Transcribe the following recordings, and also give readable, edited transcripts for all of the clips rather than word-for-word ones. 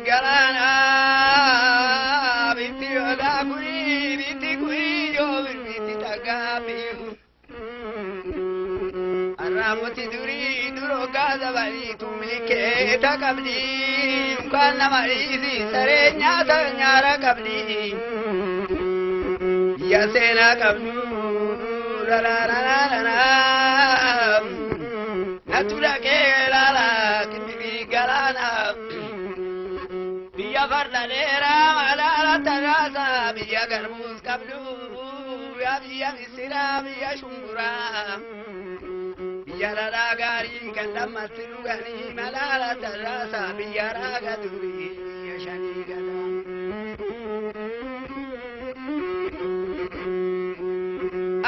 Garana binti oda kuri binti kuri jo binti tagami Aramoti duri duro gaza bali tumlike takabdi kana marizi sarenya sanyara kabdi ya sena kabdu la la la la la natura ke la la kimi garana biya fardalera malala tarasa biya garmus kablu ya biya misira biya shumbura biya ragari kandamatiru gani malala tarasa biya ragaduri ya shani gada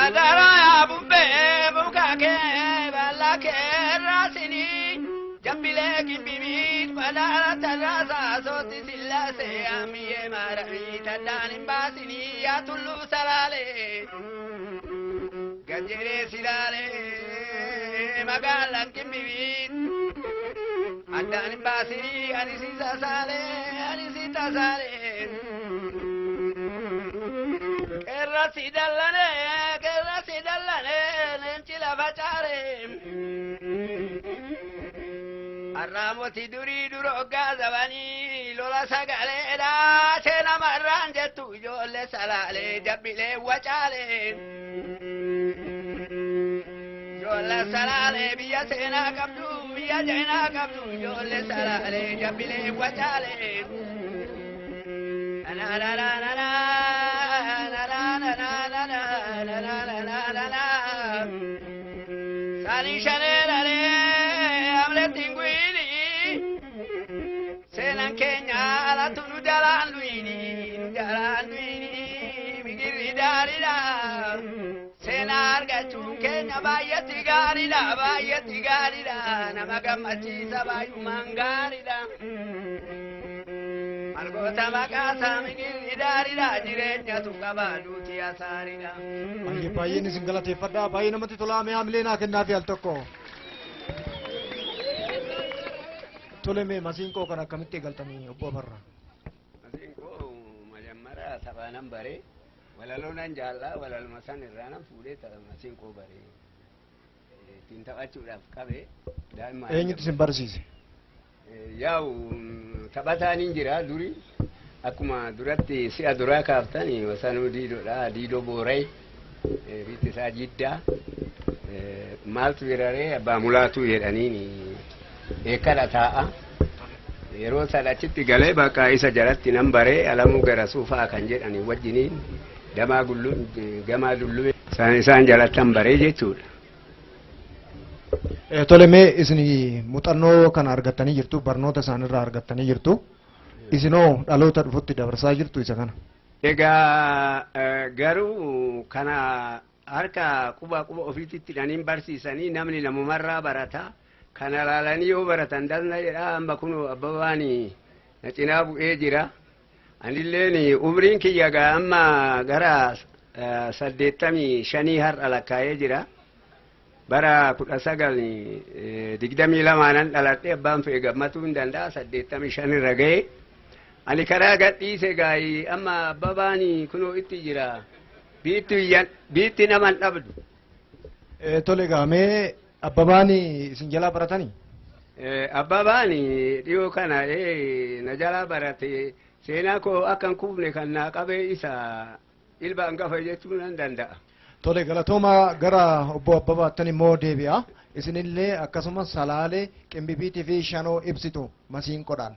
adara ya bumbe bukake balake rasini jambile kimbimit malala tarasa soti sillase amiye marami tadanim basini ya tullu salale gajere silale magalan kimbimit adanim basini anisita sale kerasi dallane nenchila facare Arramoti duri duro gazavani lola sagale da cena marrange tu jolle salale jabbile wachale jolle salale biya cena kabdu biya jena kabdu jolle salale jabbile wachale la la la la la Sali shalele amle tinguini senan Kenya la tunu jalan luini migiri darida senar gachu Kenya bayati garida namagamachi sabayu mangarida Algota makasa migiri darida jirenya tukabalu tia sarida baay'een isin galateeffadha baay'ee namatti tola mee amleenaa kennaa fi al tokko tole mee masiinqoo kan akkamitti eegaltanii obbo Abarra masiinqoo majammara sabaanan bare walaloonan jaallaa walaluma san irraanan fuudhee masiinqoo bare ittiin taphachuudhaaf qabe daa'imman eenyutu isin barsiise yaa'u taphataanin jira duri akkuma duratti si'a duraa kaaftanii wasanuu diidoodha diidoo booree Bitisa jidda maaltu biraree abbaa mulaatu jedhaniini eekala taa'a yeroo sadhachitti galee bakka isa jalatti nan baree alamuu gara suufaa kan jedhani wajjiniin gamaa dullume isaan jalattan baree jechuudha. Tole mee isin muuxannoo kana argattanii jirtu barnoota isaanirraa argattanii jirtu isinoo dhaloota dhufutti dabarsaa jirtu isa kana. Egaa garuu kana harka quba ofiitti dhaniin barsiisanii namni namumarraa barata kana laalanii yoo baratan dalna jedha amma kun abbabaani na cinaa bu'ee jira anilleen umriin kiyya gaa amma gara 85 har'a lakkaa'ee jira bara 1922 nan dhaladhe abbaan fe'e gammatuu hin danda'a 85 irra ga'e ani karaa gadhiise gaayi amma abbabaani kunoo itti jira biitti naman dhabdu. Tole gaamee abbabaani isin jalaa baratanii? Abbabaani dhiyoo kana na jalaa barate seenaa koo akkan kuufne kan naa qabee isa ilbaan gafa jechuu nan danda'a. Tole galatooma gara obbo Abbabaattan immoo deebi'a. Isinillee akkasumas salaalee qimbibiitii fi shanoo ibsitu masiinqoodhaan.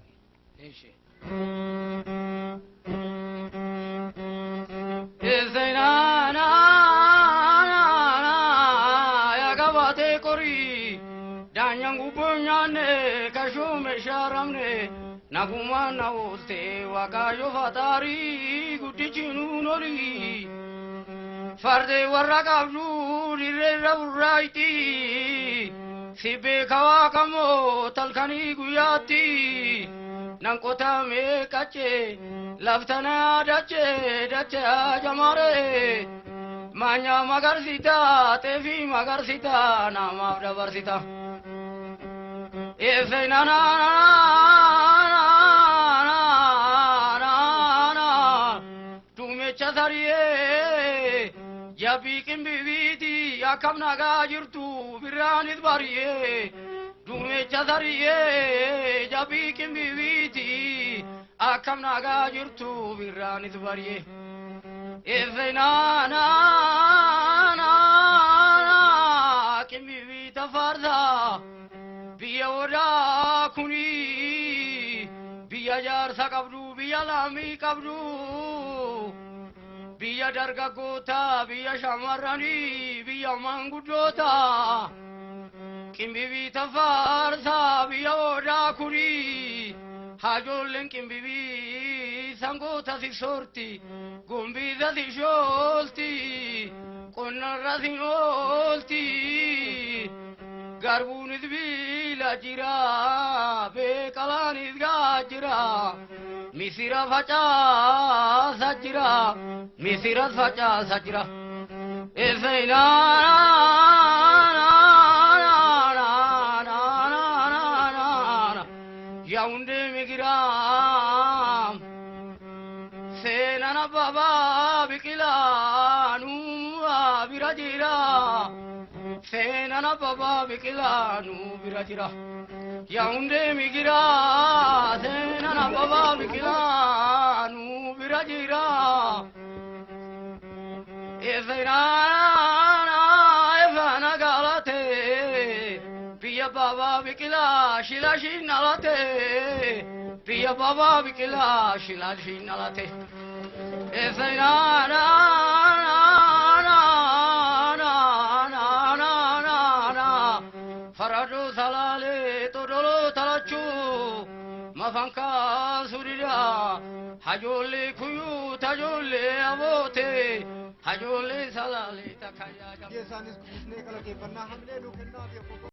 Naguma na uste wakayo fatari guddichinu nori farde warra qabdu dirreerra burrayti sibbe kawa kamo talkani guyyaatti nan qotame qache laftana dache jamare manya magarsita tefi magarsita namaaf dabarsita efenana akkam nagaa jirtu birraanis bariyee duumecha sariyee jabii qimbibiiti akkam nagaa jirtu birraanis bariyee eefenaanaana qimbibiita farda biyya odaa kuni biyya jaarsa qabdu biyya laamii qabdu biyya dargaggoota biyya shamarranii biyya manguddoota qimbibiita farda biyya odaa kuni hajoolleen qimbibii sangoota tiksoorti gombiisa tishoolti qonnarra sinoolti garbuunis biila jira beekalaanis gaajira misira facaasa jira misiras facaasa jira yaunde migiram seenana baba biqilaanu bira jira seenana baba biqilaanu bira jira yaunde migira seenana baba biqilaanu bira jira efana galate biya baba bikila shila shinalate biya baba bikila shila shinalate efana farado salale todolo talachu mafanka surida hajole kuyu tajole abote hajole salale takaya ये सानिस किसने कल के बन्ना हमने लोग